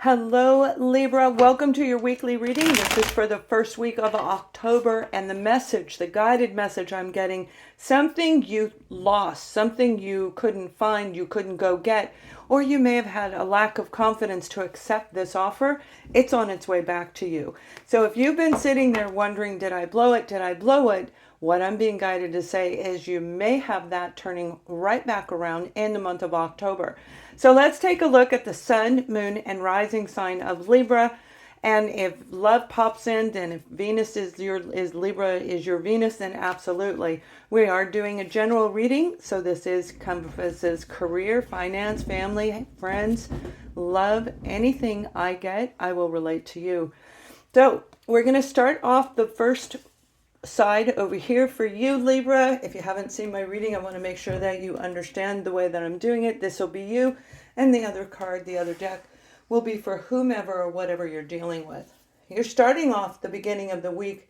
Hello, Libra. Welcome to your weekly reading. This is for the first week of October, and the message, the guided message I'm getting, something you lost, something you couldn't find, you couldn't go get, or you may have had a lack of confidence to accept this offer. It's on its way back to you. So if you've been sitting there wondering, did I blow it? Did I blow it? What I'm being guided to say is you may have that turning right back around in the month of October. So let's take a look at the sun, moon, and rising sign of Libra. And if love pops in, then if Venus is Libra is your Venus, then absolutely. We are doing a general reading. So this encompasses career, finance, family, friends, love, anything I get, I will relate to you. So we're going to start off the first side over here for you, Libra. If you haven't seen my reading, I want to make sure that you understand the way that I'm doing it. This will be you, and the other card, the other deck, will be for whomever or whatever you're dealing with. You're starting off the beginning of the week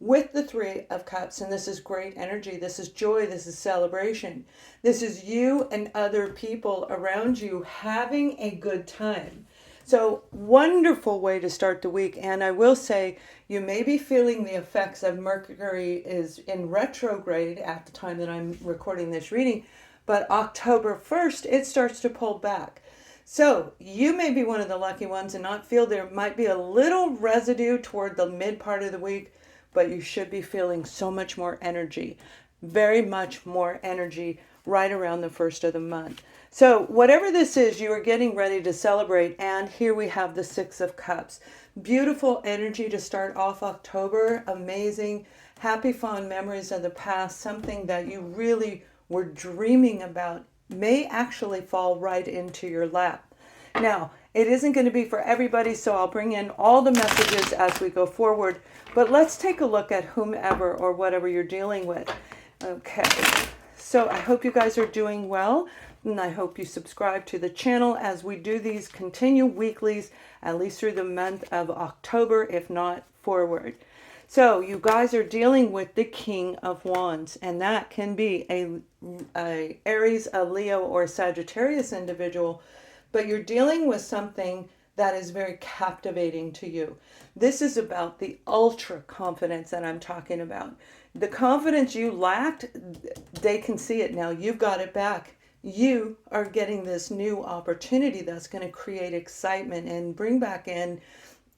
with the Three of Cups, and this is great energy. This is joy. This is celebration. This is you and other people around you having a good time. So wonderful way to start the week. And I will say you may be feeling the effects of Mercury is in retrograde at the time that I'm recording this reading. But October 1st, it starts to pull back. So you may be one of the lucky ones and not feel there might be a little residue toward the mid part of the week, but you should be feeling so much more energy, very much more energy right around the first of the month. So whatever this is, you are getting ready to celebrate. And here we have the Six of Cups. Beautiful energy to start off October. Amazing, happy, fond memories of the past. Something that you really were dreaming about may actually fall right into your lap. Now, it isn't going to be for everybody, so I'll bring in all the messages as we go forward. But let's take a look at whomever or whatever you're dealing with. Okay, so I hope you guys are doing well. And I hope you subscribe to the channel as we do these continue weeklies, at least through the month of October, if not forward. So you guys are dealing with the King of Wands, and that can be a Aries, a Leo, or a Sagittarius individual, but you're dealing with something that is very captivating to you. This is about the ultra confidence that I'm talking about. The confidence you lacked, they can see it now. You've got it back. You are getting this new opportunity that's going to create excitement and bring back in,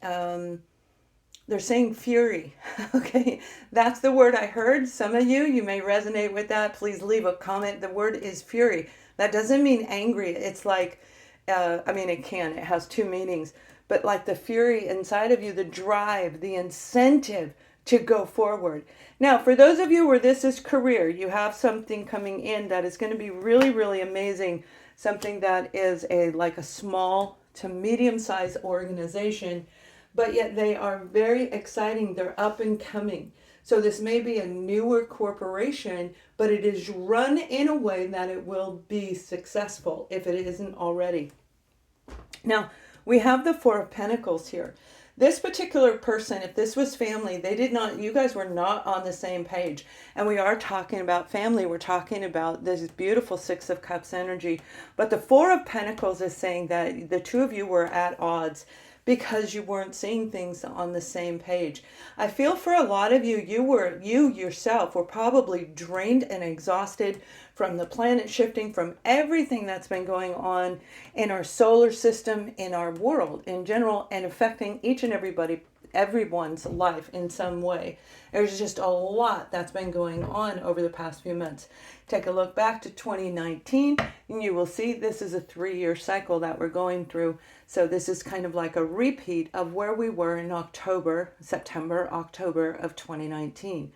they're saying fury. Okay, that's the word I heard. Some of you may resonate with that. Please leave a comment. The word is fury. That doesn't mean angry. It's like, it has two meanings, but like the fury inside of you, the drive, the incentive to go forward. Now, for those of you where this is career, you have something coming in that is going to be really, really amazing. Something that is like a small to medium-sized organization, but yet they are very exciting. They're up and coming. So this may be a newer corporation, but it is run in a way that it will be successful if it isn't already. Now, we have the Four of Pentacles here. This particular person, if this was family, you guys were not on the same page. And we are talking about family. We're talking about this beautiful Six of Cups energy. But the Four of Pentacles is saying that the two of you were at odds because you weren't seeing things on the same page. I feel for a lot of you, you yourself were probably drained and exhausted from the planet shifting, from everything that's been going on in our solar system, in our world in general, and affecting each and everyone's life in some way. There's just a lot that's been going on over the past few months. Take a look back to 2019 and you will see this is a 3-year cycle that we're going through. So this is kind of like a repeat of where we were in September, October of 2019.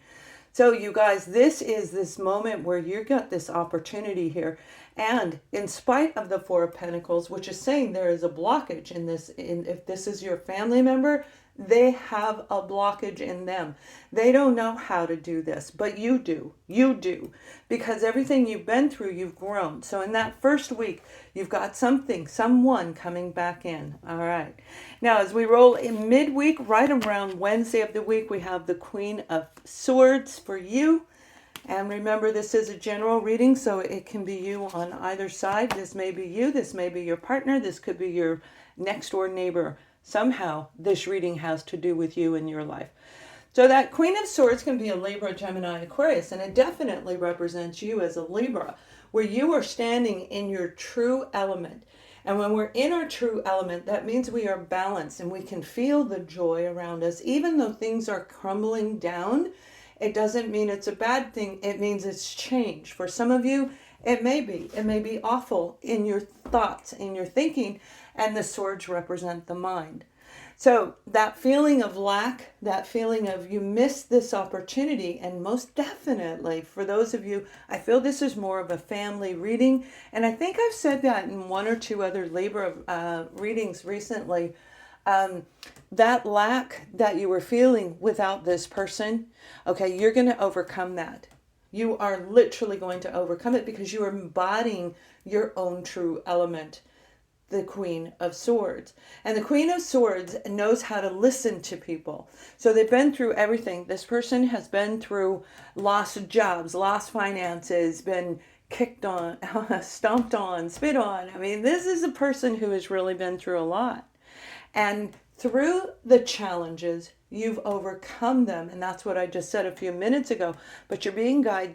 So you guys, this is this moment where you got this opportunity here. And in spite of the Four of Pentacles, which is saying there is a blockage in this, if this is your family member, they have a blockage in them. They don't know how to do this, but you do. You do. Because everything you've been through, you've grown. So in that first week, you've got someone coming back in. All right. Now, as we roll in midweek, right around Wednesday of the week, we have the Queen of Swords for you. And remember, this is a general reading, so it can be you on either side. This may be you. This may be your partner. This could be your next door neighbor. Somehow this reading has to do with you in your life. So that Queen of Swords can be a Libra, Gemini, Aquarius, and it definitely represents you as a Libra, where you are standing in your true element. And when we're in our true element, that means we are balanced and we can feel the joy around us. Even though things are crumbling down, it doesn't mean it's a bad thing. It means it's change. For some of you, it may be. It may be awful in your thoughts, in your thinking, and the swords represent the mind. So that feeling of lack, that feeling of you missed this opportunity, and most definitely for those of you, I feel this is more of a family reading, and I think I've said that in one or two other Libra readings recently, that lack that you were feeling without this person, okay, you're going to overcome that. You are literally going to overcome it because you are embodying your own true element. The Queen of Swords. And the Queen of Swords knows how to listen to people. So they've been through everything. This person has been through lost jobs, lost finances, been kicked on, stomped on, spit on. I mean, this is a person who has really been through a lot. And through the challenges, you've overcome them. And that's what I just said a few minutes ago. But you're being guided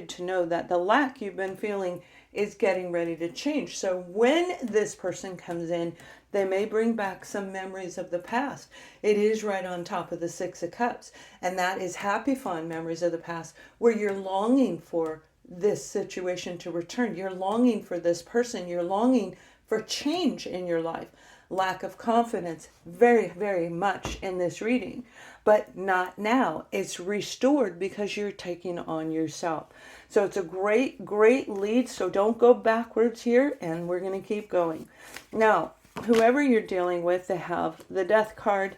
to know that the lack you've been feeling is getting ready to change. So when this person comes in, they may bring back some memories of the past. It is right on top of the Six of Cups. And that is happy, fond memories of the past where you're longing for this situation to return. You're longing for this person. You're longing for change in your life. Lack of confidence, very, very much in this reading. But not now. It's restored because you're taking on yourself. So it's a great, great lead. So don't go backwards here, and we're going to keep going. Now, whoever you're dealing with, they have the Death card.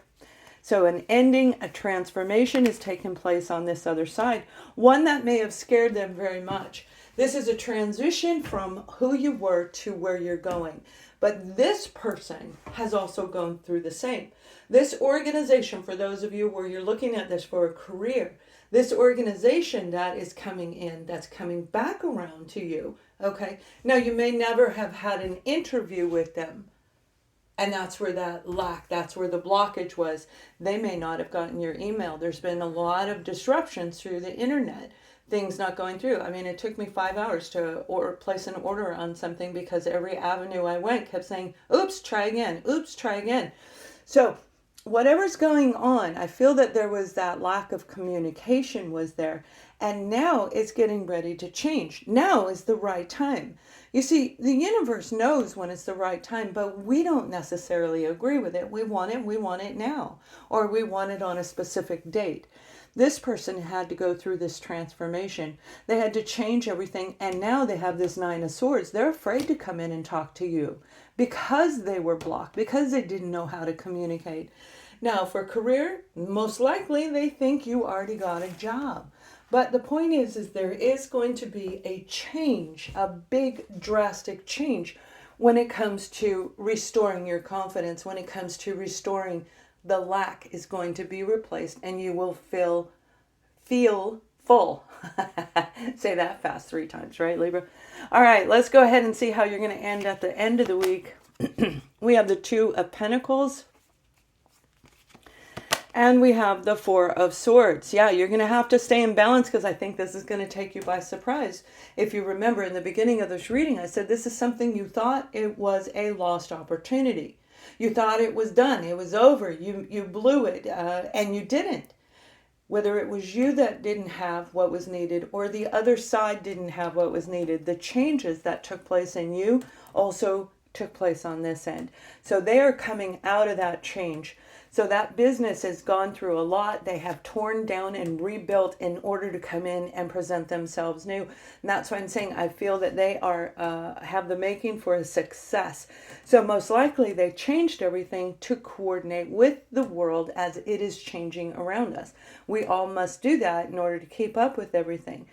So an ending, a transformation is taking place on this other side. One that may have scared them very much. This is a transition from who you were to where you're going. But this person has also gone through the same. This organization, for those of you where you're looking at this for a career, this organization that is coming in, that's coming back around to you, okay? Now, you may never have had an interview with them. And that's where that lack, that's where the blockage was. They may not have gotten your email. There's been a lot of disruptions through the internet. Things not going through. I mean, it took me 5 hours to place an order on something because every avenue I went kept saying, oops, try again. Oops, try again. So whatever's going on, I feel that there was that lack of communication was there. And now it's getting ready to change. Now is the right time. You see, the universe knows when it's the right time, but we don't necessarily agree with it. We want it now. Or we want it on a specific date. This person had to go through this transformation. They had to change everything, and now they have this Nine of Swords. They're afraid to come in and talk to you because they were blocked, because they didn't know how to communicate. Now, for career, most likely they think you already got a job. But the point is there is going to be a change, a big drastic change when it comes to restoring your confidence, when it comes to restoring the lack is going to be replaced and you will feel full. Say that fast 3 times, right, Libra? All right, let's go ahead and see how you're going to end at the end of the week. We have the Two of Pentacles. And we have the Four of Swords. Yeah, you're going to have to stay in balance because I think this is going to take you by surprise. If you remember in the beginning of this reading, I said this is something you thought it was a lost opportunity. You thought it was done. It was over. You blew it, and you didn't. Whether it was you that didn't have what was needed or the other side didn't have what was needed, the changes that took place in you also took place on this end. So they are coming out of that change. So that business has gone through a lot. They have torn down and rebuilt in order to come in and present themselves new. And that's why I'm saying I feel that they are have the making for a success. So most likely they changed everything to coordinate with the world as it is changing around us. We all must do that in order to keep up with everything.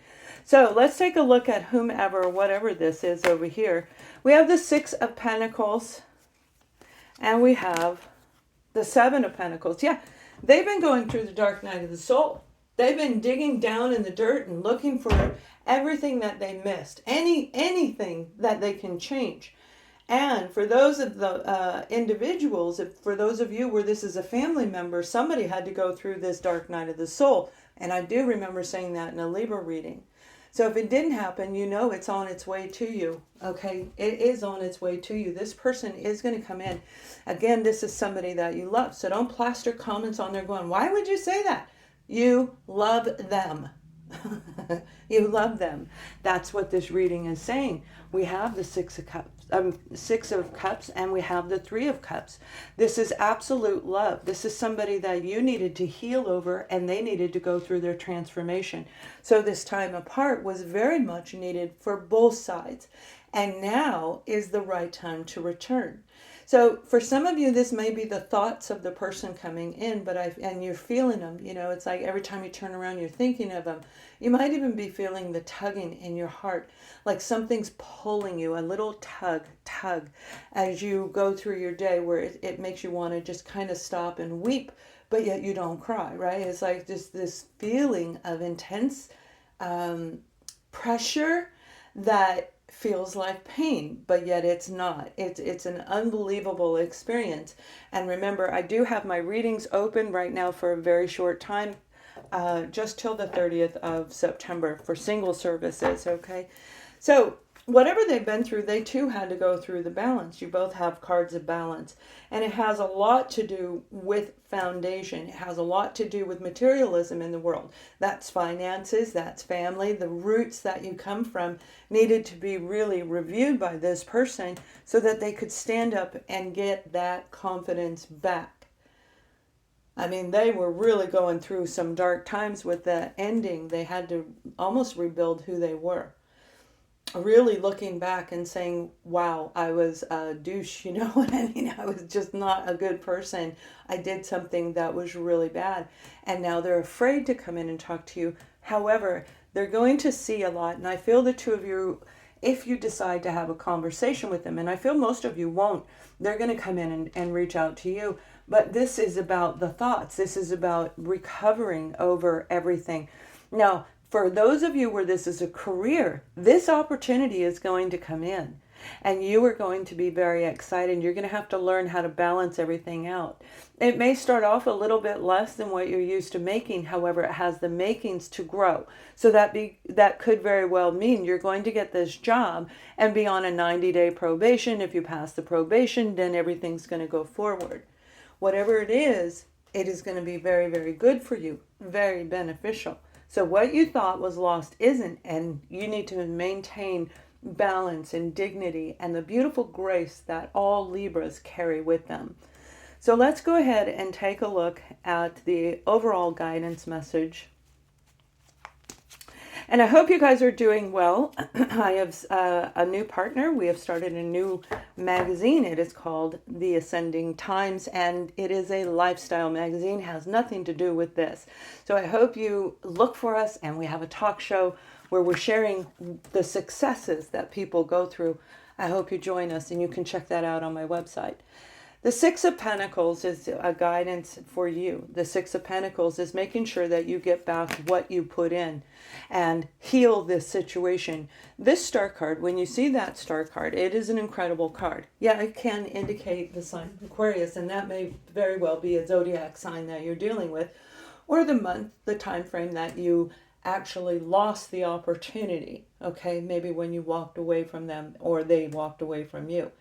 So let's take a look at whomever, whatever this is over here. We have the Six of Pentacles and we have the Seven of Pentacles. Yeah, they've been going through the dark night of the soul. They've been digging down in the dirt and looking for everything that they missed. Anything that they can change. And for those of the individuals, for those of you where this is a family member, somebody had to go through this dark night of the soul. And I do remember saying that in a Libra reading. So if it didn't happen, you know it's on its way to you. Okay, it is on its way to you. This person is going to come in. Again, this is somebody that you love. So don't plaster comments on there going, why would you say that? You love them. You love them. That's what this reading is saying. We have the Six of Cups, and we have the Three of Cups. This is absolute love. This is somebody that you needed to heal over, and they needed to go through their transformation. So this time apart was very much needed for both sides. And now is the right time to return. So for some of you, this may be the thoughts of the person coming in, and you're feeling them. You know, it's like every time you turn around, you're thinking of them. You might even be feeling the tugging in your heart, like something's pulling you, a little tug, as you go through your day, where it makes you want to just kind of stop and weep, but yet you don't cry, right? It's like just this feeling of intense pressure that feels like pain, but yet it's not. It's an unbelievable experience. And remember, I do have my readings open right now for a very short time, just till the 30th of September for single services, okay? So whatever they've been through, they too had to go through the balance. You both have cards of balance. And it has a lot to do with foundation. It has a lot to do with materialism in the world. That's finances, that's family. The roots that you come from needed to be really reviewed by this person so that they could stand up and get that confidence back. I mean, they were really going through some dark times with that ending. They had to almost rebuild who they were. Really looking back and saying, wow, I was a douche, you know what I mean? I was just not a good person. I did something that was really bad. And now they're afraid to come in and talk to you. However, they're going to see a lot. And I feel the two of you, if you decide to have a conversation with them, and I feel most of you won't, they're going to come in and reach out to you. But this is about the thoughts. This is about recovering over everything. Now, for those of you where this is a career, this opportunity is going to come in. And you are going to be very excited. You're going to have to learn how to balance everything out. It may start off a little bit less than what you're used to making. However, it has the makings to grow. So that could very well mean you're going to get this job and be on a 90-day probation. If you pass the probation, then everything's going to go forward. Whatever it is going to be very, very good for you. Very beneficial. So what you thought was lost isn't, and you need to maintain balance and dignity and the beautiful grace that all Libras carry with them. So let's go ahead and take a look at the overall guidance message. And I hope you guys are doing well. I have a new partner. We have started a new magazine. It is called The Ascending Times, and it is a lifestyle magazine. It has nothing to do with this. So I hope you look for us, and we have a talk show where we're sharing the successes that people go through. I hope you join us, and you can check that out on my website. The Six of Pentacles is a guidance for you. The Six of Pentacles is making sure that you get back what you put in and heal this situation. This star card, when you see that star card, it is an incredible card. Yeah, it can indicate the sign of Aquarius, and that may very well be a zodiac sign that you're dealing with, or the month, the time frame that you actually lost the opportunity, okay? Maybe when you walked away from them or they walked away from you.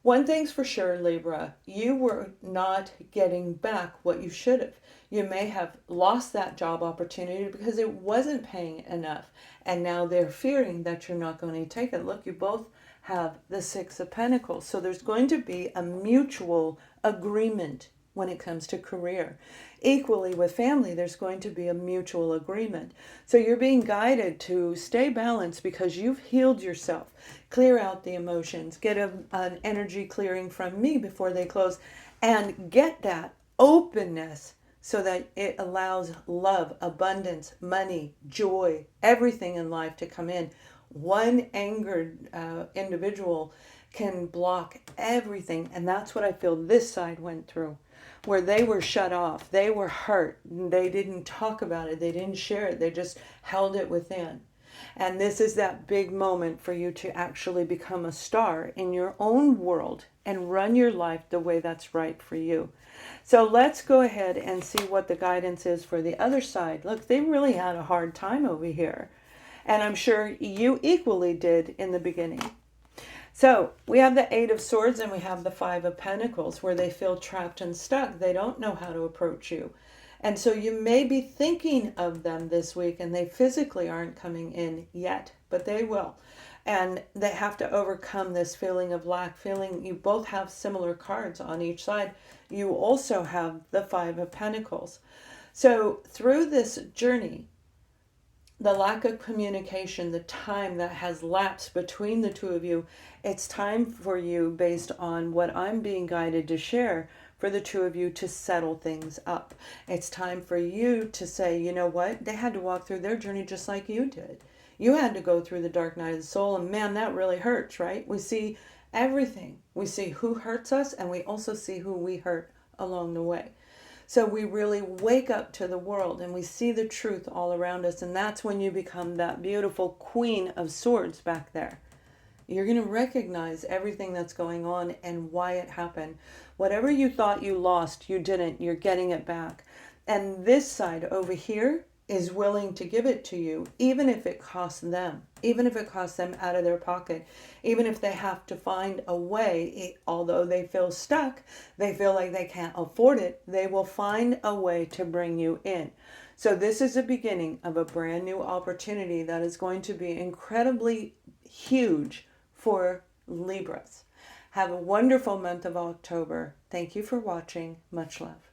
One thing's for sure, Libra, you were not getting back what you should have. You may have lost that job opportunity because it wasn't paying enough. And now they're fearing that you're not going to take it. Look, you both have the Six of Pentacles. So there's going to be a mutual agreement when it comes to career. Equally with family, there's going to be a mutual agreement. So you're being guided to stay balanced because you've healed yourself. Clear out the emotions. Get an energy clearing from me before they close. And get that openness so that it allows love, abundance, money, joy, everything in life to come in. One angered individual can block everything. And that's what I feel this side went through, where they were shut off. They were hurt. They didn't talk about it. They didn't share it. They just held it within. And this is that big moment for you to actually become a star in your own world and run your life the way that's right for you. So let's go ahead and see what the guidance is for the other side. Look, they really had a hard time over here. And I'm sure you equally did in the beginning. So we have the Eight of Swords and we have the Five of Pentacles, where they feel trapped and stuck. They don't know how to approach you. And so you may be thinking of them this week and they physically aren't coming in yet, but they will. And they have to overcome this feeling of lack, feeling you both have similar cards on each side. You also have the Five of Pentacles. So through this journey, the lack of communication, the time that has lapsed between the two of you, it's time for you, based on what I'm being guided to share, for the two of you to settle things up. It's time for you to say, you know what? They had to walk through their journey just like you did. You had to go through the dark night of the soul, and man, that really hurts, right? We see everything. We see who hurts us, and we also see who we hurt along the way. So we really wake up to the world and we see the truth all around us. And that's when you become that beautiful Queen of Swords back there. You're going to recognize everything that's going on and why it happened. Whatever you thought you lost, you didn't. You're getting it back. And this side over here is willing to give it to you, even if it costs them, even if it costs them out of their pocket, even if they have to find a way, although they feel stuck, they feel like they can't afford it, they will find a way to bring you in. So this is the beginning of a brand new opportunity that is going to be incredibly huge for Libras. Have a wonderful month of October. Thank you for watching. Much love.